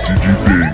DBSCG thingz.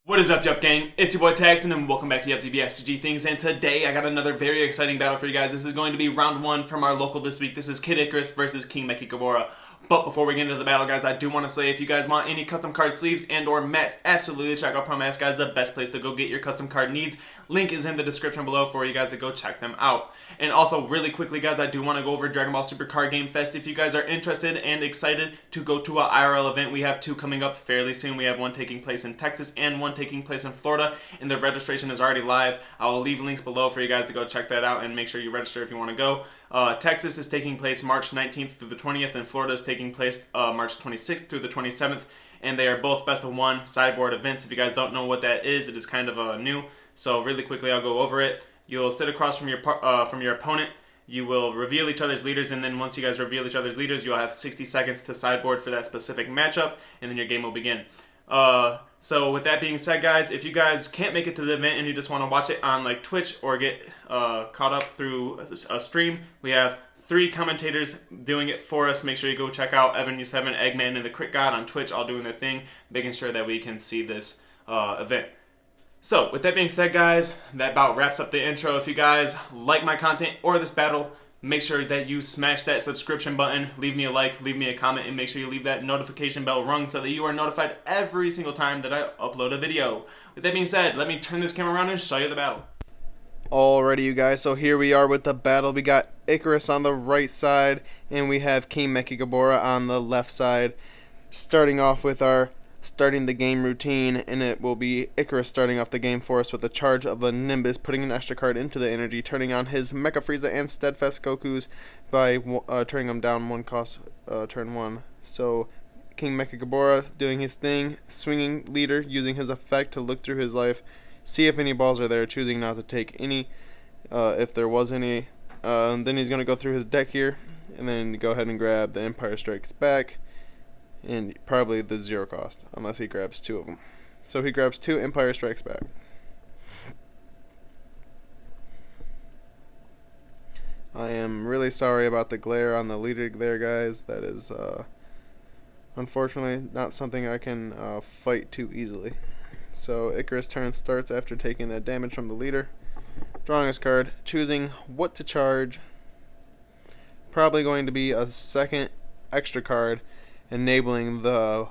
What is up, Yuhp gang? It's your boy Taxton and welcome back to Yuhp DBSCG thingz. And today I got another very exciting battle for you guys. This is going to be round 1 from our local this week. This is Kid Icarus versus King Mechi. But before we get into the battle, guys, I do want to say if you guys want any custom card sleeves and or mats, absolutely check out ProMats, guys. The best place to go get your custom card needs. Link is in the description below for you guys to go check them out. And also, really quickly, guys, I do want to go over Dragonball Super Card Game Fest. If you guys are interested and excited to go to an IRL event, we have 2 coming up fairly soon. We have one taking place in Texas and one taking place in Florida, and the registration is already live. I will leave links below for you guys to go check that out and make sure you register if you want to go. Texas is taking place March 19th through the 20th, and Florida is taking place March 26th through the 27th, and they are both best of 1 sideboard events. If you guys don't know what that is, it is kind of new, so really quickly I'll go over it. You'll sit across from your opponent. You will reveal each other's leaders, and then once you guys reveal each other's leaders, you'll have 60 seconds to sideboard for that specific matchup, and then your game will begin. So with that being said, guys, if you guys can't make it to the event and you just want to watch it on like Twitch or get caught up through a stream, we have 3 commentators doing it for us. Make sure you go check out Evan U7, Eggman, and the Crit God on Twitch, all doing their thing, making sure that we can see this event. So with that being said, guys, that about wraps up the intro. If you guys like my content or this battle, make sure that you smash that subscription button, leave me a like, leave me a comment, and make sure you leave that notification bell rung so that you are notified every single time that I upload a video. With that being said, let me turn this camera around and show you the battle. Alrighty, you guys, so here we are with the battle. We got Icarus on the right side, and we have King Mechi on the left side. Starting off with our starting the game routine, and it will be Icarus starting off the game for us with a charge of a Nimbus, putting an extra card into the energy, turning on his Mecha Frieza and Steadfast Gokus by turning them down 1 cost turn 1. So King Mechi doing his thing, swinging leader, using his effect to look through his life, see if any balls are there, choosing not to take any if there was any. Then he's going to go through his deck here, and then go ahead and grab the Empire Strikes Back, and probably the 0 cost, unless he grabs 2 of them. So he grabs 2 Empire Strikes Back. I am really sorry about the glare on the leader there, guys. That is, unfortunately, not something I can fight too easily. So Icarus' turn starts after taking that damage from the leader, drawing his card, choosing what to charge. Probably going to be a second extra card, enabling the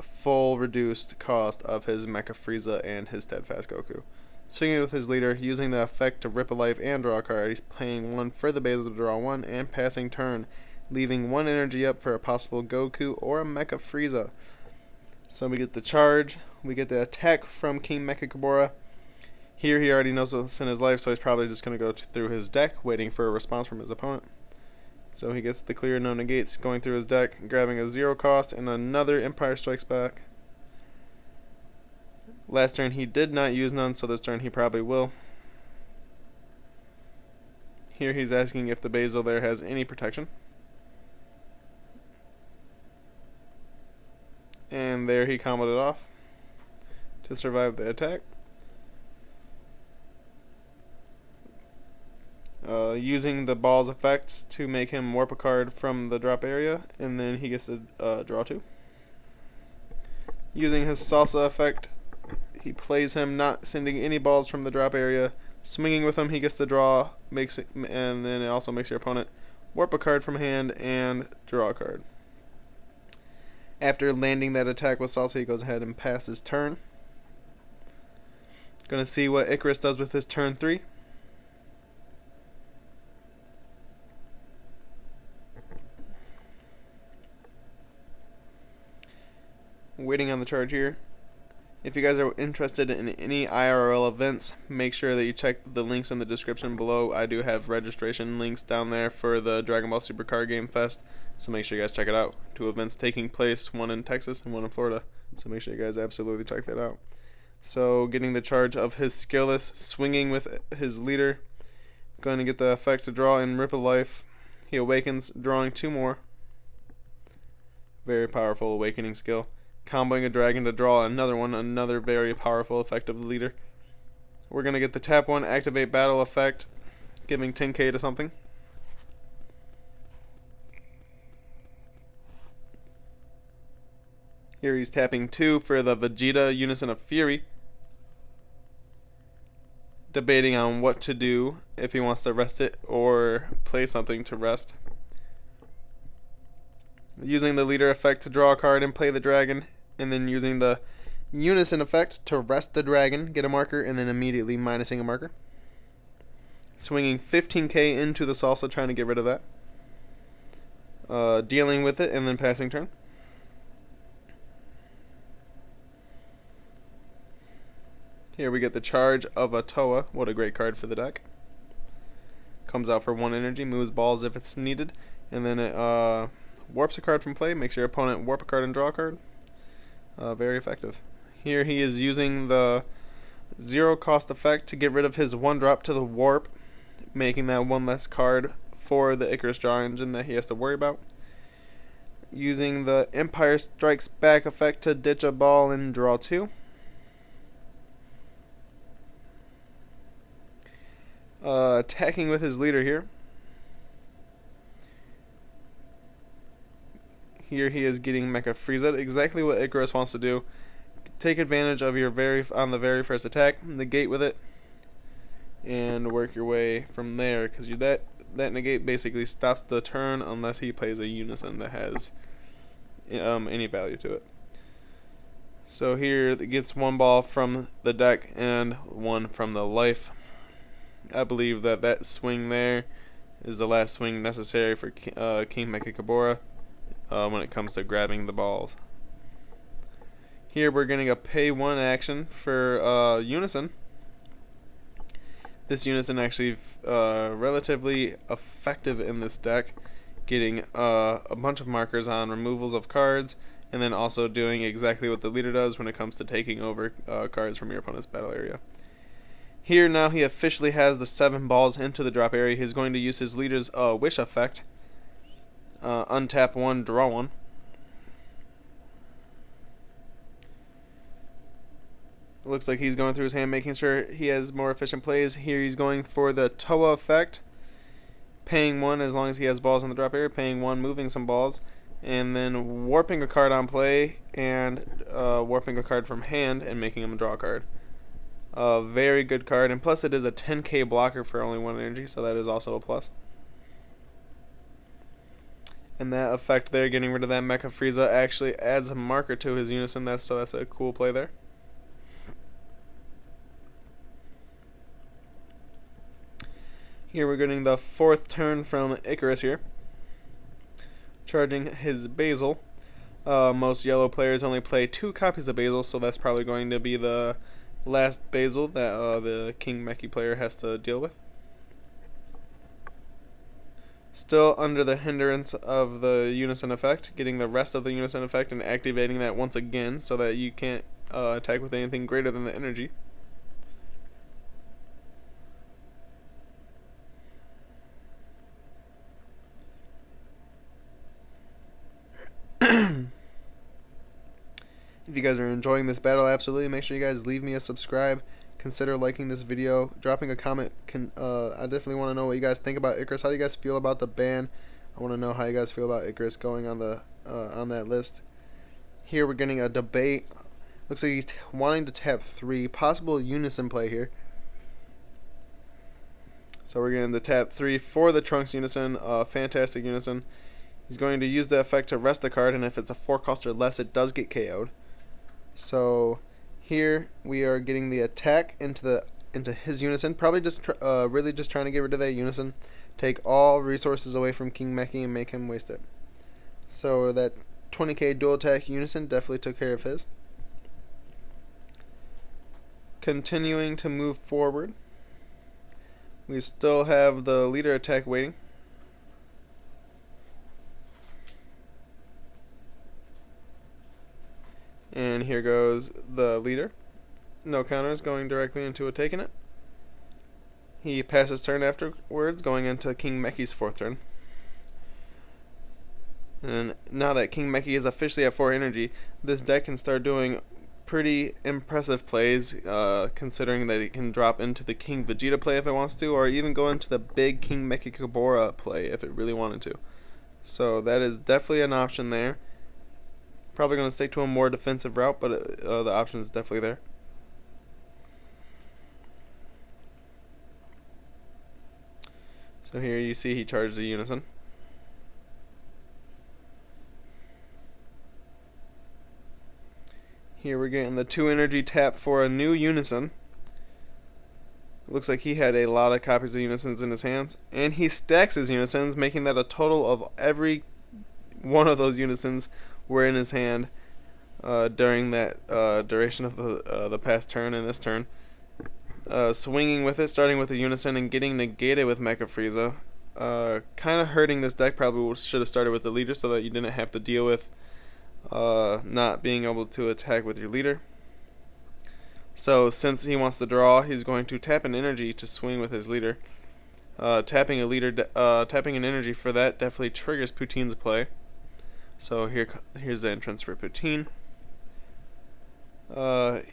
full reduced cost of his Mecha Frieza and his Steadfast Goku. Swinging with his leader, using the effect to rip a life and draw a card. He's playing 1 for the base to draw 1 and passing turn, leaving 1 energy up for a possible Goku or a Mecha Frieza. So we get the charge, we get the attack from King Mechi. Here he already knows what's in his life, so he's probably just going to go through his deck, waiting for a response from his opponent. So he gets the clear no negates, going through his deck, grabbing a 0 cost and another Empire Strikes Back. Last turn he did not use none, so this turn he probably will. Here he's asking if the Basil there has any protection. And there he comboed it off to survive the attack. Using the ball's effects to make him warp a card from the drop area, and then he gets to draw 2. Using his salsa effect, he plays him not sending any balls from the drop area. Swinging with him, he gets to draw, and then it also makes your opponent warp a card from hand and draw a card. After landing that attack with salsa, he goes ahead and passes turn. Gonna see what Icarus does with his turn 3. Waiting on the charge here. If you guys are interested in any IRL events, make sure that you check the links in the description below. I do have registration links down there for the Dragonball Super Card Game Fest, so make sure you guys check it out. 2 events taking place, 1 in Texas and 1 in Florida, so make sure you guys absolutely check that out. So getting the charge of his Skillless, swinging with his leader, going to get the effect to draw and rip a life. He awakens, drawing 2 more. Very powerful awakening skill. Comboing a dragon to draw another one, another very powerful effect of the leader. We're going to get the tap 1 activate battle effect, giving 10k to something. Here he's tapping 2 for the Vegeta Unison of Fury. Debating on what to do, if he wants to rest it or play something to rest. Using the leader effect to draw a card and play the dragon, and then using the Unison effect to rest the dragon, get a marker, and then immediately minusing a marker. Swinging 15k into the salsa, trying to get rid of that. Dealing with it, and then passing turn. Here we get the Charge of a Toa. What a great card for the deck. Comes out for 1 energy, moves balls if it's needed, and then it warps a card from play, makes your opponent warp a card and draw a card. Very effective. Here he is using the 0 cost effect to get rid of his 1-drop to the warp, making that 1 less card for the Icarus draw engine that he has to worry about. Using the Empire Strikes Back effect to ditch a ball and draw 2. Attacking with his leader here. Here he is getting Mecha Frieza, exactly what Icarus wants to do. Take advantage of your on the very first attack, negate with it, and work your way from there. Because that negate basically stops the turn unless he plays a Unison that has any value to it. So here it gets 1 ball from the deck and 1 from the life. I believe that swing there is the last swing necessary for King Mechikabura when it comes to grabbing the balls. Here we're getting a pay 1 action for Unison. This Unison actually relatively effective in this deck, getting a bunch of markers on removals of cards, and then also doing exactly what the leader does when it comes to taking over cards from your opponent's battle area. Here now he officially has the 7 balls into the drop area. He's going to use his leader's wish effect. Untap 1, draw 1. Looks like he's going through his hand, making sure he has more efficient plays. Here he's going for the Toa effect. Paying 1 as long as he has balls in the drop area. Paying 1, moving some balls. And then warping a card on play and warping a card from hand and making him draw a card. A very good card, and plus it is a 10k blocker for only 1 energy, so that is also a plus. And that effect there, getting rid of that Mecha Frieza, actually adds a marker to his Unison, so that's a cool play there. Here we're getting the 4th turn from Icarus here. Charging his Basil. Most yellow players only play 2 copies of Basil, so that's probably going to be the last Basil that the King Mechi player has to deal with. Still under the hindrance of the Unison effect, getting the rest of the Unison effect and activating that once again so that you can't attack with anything greater than the energy. If you guys are enjoying this battle, absolutely make sure you guys leave me a subscribe. Consider liking this video, dropping a comment. I definitely want to know what you guys think about Icarus. How do you guys feel about the ban? I want to know how you guys feel about Icarus going on the on that list. Here we're getting a debate. Looks like he's wanting to tap 3. Possible Unison play here. So we're getting the tap 3 for the Trunks Unison. Fantastic Unison. He's going to use the effect to rest the card, and if it's a 4 cost or less, it does get KO'd. So here we are getting the attack into his Unison. Probably just really just trying to get rid of that Unison. Take all resources away from King Mechi and make him waste it. So that 20k dual attack Unison definitely took care of his. Continuing to move forward. We still have the leader attack waiting. And here goes the leader. No counters, going directly into a taking it. He passes turn afterwards, going into King Mechi's 4th turn. And now that King Mechi is officially at 4 energy, this deck can start doing pretty impressive plays, considering that it can drop into the King Vegeta play if it wants to, or even go into the big King Mechikabura play if it really wanted to. So that is definitely an option there. Probably going to stick to a more defensive route, but the option is definitely there. So here you see he charged a Unison. Here we're getting the 2 energy tap for a new Unison. It looks like he had a lot of copies of Unisons in his hands. And he stacks his Unisons, making that a total of every one of those Unisons were in his hand during that duration of the past turn and this turn. Swinging with it, starting with a Unison and getting negated with Mecha Frieza. Kind of hurting this deck. Probably should have started with the leader so that you didn't have to deal with not being able to attack with your leader. So since he wants to draw, he's going to tap an energy to swing with his leader. Tapping an energy for that definitely triggers Poutine's play. So here's the entrance for Poutine.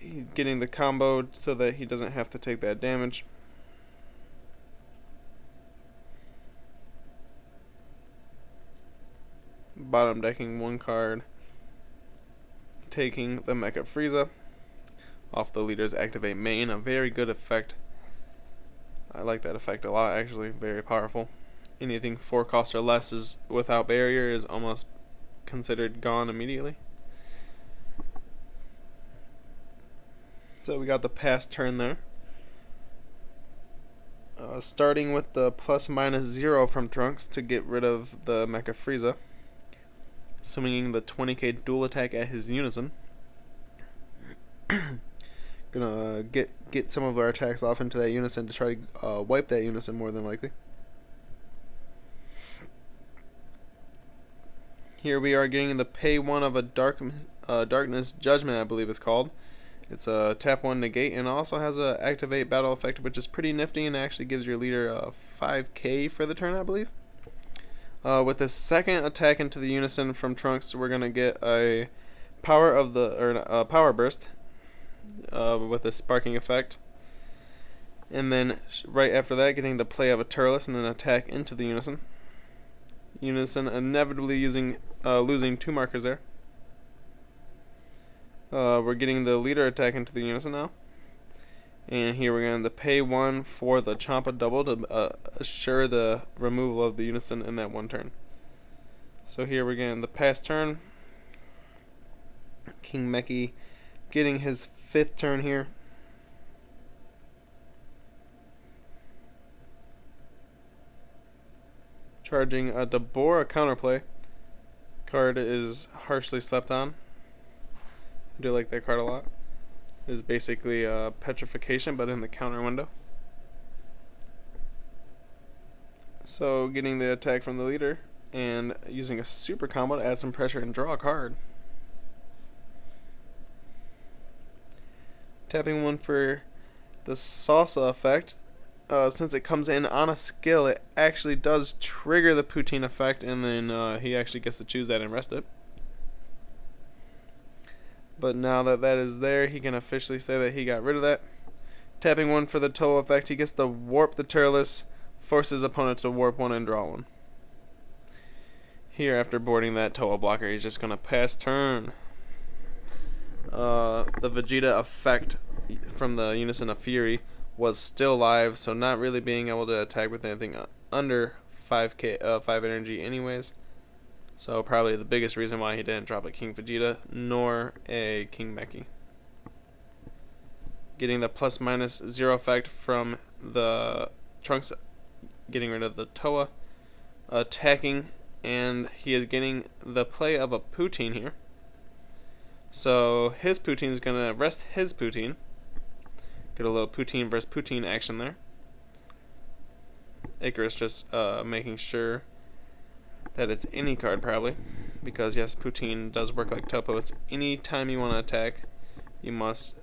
He's getting the combo so that he doesn't have to take that damage. Bottom decking 1 card, taking the Mecha Frieza off the leader's activate main. A very good effect. I like that effect a lot, actually. Very powerful. Anything 4 cost or less is without barrier is almost considered gone immediately. So we got the pass turn there. Starting with the ±0 from Trunks to get rid of the Mecha Frieza. Swinging the 20k dual attack at his Unison. Gonna get some of our attacks off into that Unison to try to wipe that Unison more than likely. Here we are getting the pay 1 of a Darkness Judgment, I believe it's called. It's a tap 1 negate and also has a activate battle effect, which is pretty nifty and actually gives your leader 5k for the turn, I believe. With the second attack into the Unison from Trunks, we're gonna get a power burst with a sparking effect, and then right after that, getting the play of a Turles and then attack into the Unison. Unison inevitably losing 2 markers there. We're getting the leader attack into the Unison now. And here we're going to pay 1 for the Champa double to assure the removal of the Unison in that 1 turn. So here we're getting the pass turn. King Mechi getting his 5th turn here. Charging a Deborah counterplay. Card is harshly slept on. I do like that card a lot. It is basically petrification, but in the counter window. So getting the attack from the leader and using a super combo to add some pressure and draw a card. Tapping 1 for the salsa effect. Since it comes in on a skill, it actually does trigger the Poutine effect, and then he actually gets to choose that and rest it. But now that that is there, he can officially say that he got rid of that. Tapping 1 for the Toe effect, he gets to warp the Turles, force his opponent to warp 1 and draw 1. Here, after boarding that Toa blocker, he's just going to pass turn. The Vegeta effect from the Unison of Fury was still live, so not really being able to attack with anything under 5 energy anyways. So probably the biggest reason why he didn't drop a King Vegeta nor a King Mechi. Getting the ±0 effect from the Trunks, getting rid of the Toa, attacking, and he is getting the play of a Poutine here. So his Poutine is going to rest his Poutine. Get a little Poutine versus Poutine action there. Icarus just making sure that it's any card probably, because yes, Poutine does work like Topo. It's any time you want to attack, you must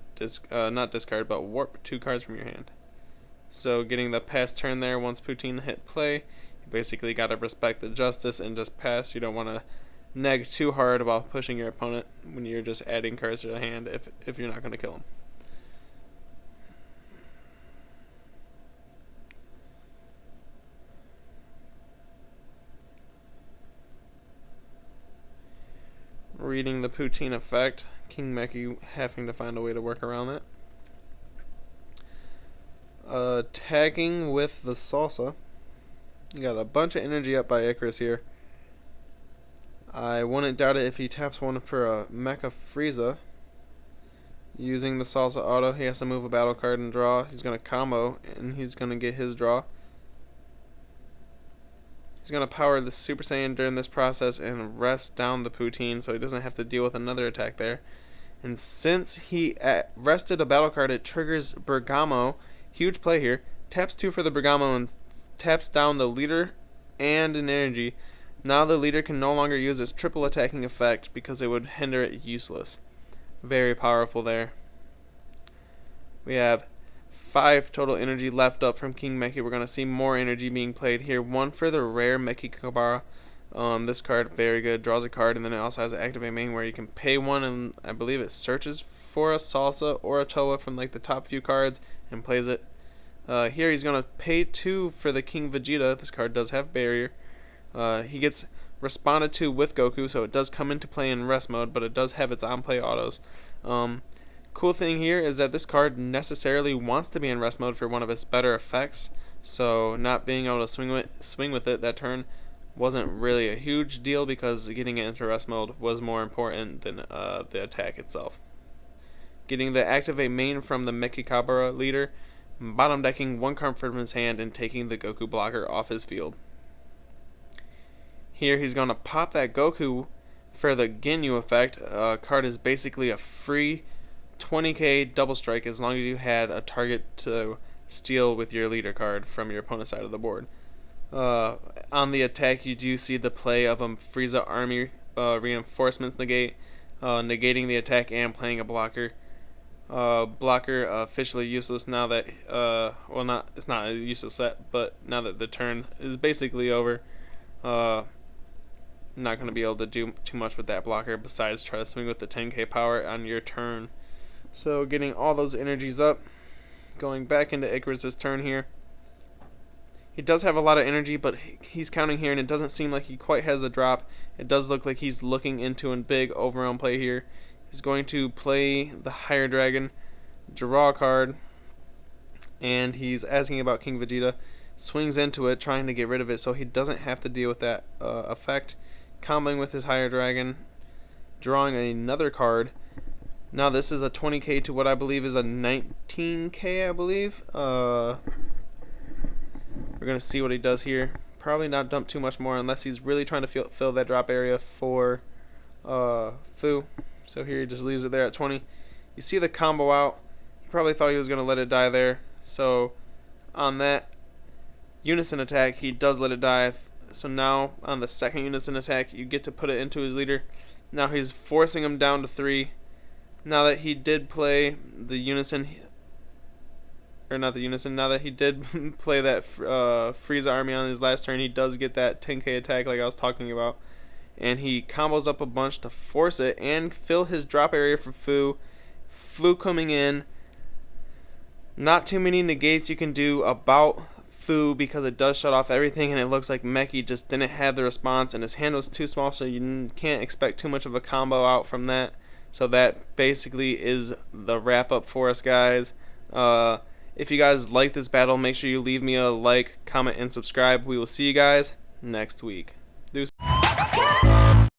not discard, but warp 2 cards from your hand. So getting the pass turn there, once Poutine hit play, you basically got to respect the justice and just pass. You don't want to neg too hard while pushing your opponent when you're just adding cards to the hand if you're not going to kill him. reading the poutine effect. King Mechi having to find a way to work around that. Tagging with the salsa. You got a bunch of energy up by Icarus here. I wouldn't doubt it if he taps one for a Mecha Frieza. Using the salsa auto, he has to move a battle card and draw. He's going to combo, and he's going to get his draw. He's going to power the Super Saiyan during this process and rest down the poutine so he doesn't have to deal with another attack there. And since he rested a battle card, it triggers Bergamo. Huge play here. Taps 2 for the Bergamo and taps down the leader and an energy. Now the leader can no longer use its triple attacking effect because it would render it useless. Very powerful there. We have 5 total energy left up from King Mechi. We're going to see more energy being played here. 1 for the rare Mechikabara. This card, very good. Draws a card, and then it also has an activate main where you can pay 1, and I believe it searches for a Salsa or a Toa from like the top few cards and plays it. Here he's going to pay 2 for the King Vegeta. This card does have barrier. He gets responded to with Goku, so it does come into play in rest mode, but it does have its on-play autos. Cool thing here is that this card necessarily wants to be in rest mode for one of its better effects, so not being able to swing with it that turn wasn't really a huge deal because getting it into rest mode was more important than the attack itself. Getting the activate main from the Mechikabara leader, bottom decking 1 card from his hand and taking the Goku blocker off his field. Here he's going to pop that Goku for the Ginyu effect. Card is basically a free 20k double strike as long as you had a target to steal with your leader card from your opponent's side of the board. On the attack, you do see the play of a Frieza army reinforcements negate, negating the attack and playing a blocker. Blocker officially useless now that it's not a useless set, but now that the turn is basically over. Not going to be able to do too much with that blocker besides try to swing with the 10k power on your turn. So getting all those energies up, going back into Icarus' turn here. He does have a lot of energy, but he's counting here and it doesn't seem like he quite has the drop. It does look like he's looking into a big overround play here. He's going to play the higher dragon, draw a card, and he's asking about King Vegeta. Swings into it, trying to get rid of it so he doesn't have to deal with that effect. Comboing with his higher dragon, drawing another card. Now this is a 20k to what I believe is a 19k, I believe. We're going to see what he does here. Probably not dump too much more unless he's really trying to fill that drop area for Fu. So here he just leaves it there at 20. You see the combo out. He probably thought he was going to let it die there. So on that unison attack, he does let it die. So now on the second unison attack, you get to put it into his leader. Now he's forcing him down to 3. Now that he did play the unison, or not the unison, now that he did play that Frieza army on his last turn, he does get that 10k attack like I was talking about. And he combos up a bunch to force it and fill his drop area for Fu. Fu coming in. Not too many negates you can do about Fu because it does shut off everything, and it looks like Mechi just didn't have the response and his hand was too small, so you can't expect too much of a combo out from that. So that basically is the wrap up for us, guys. If you guys like this battle, make sure you leave me a like, comment, and subscribe. We will see you guys next week.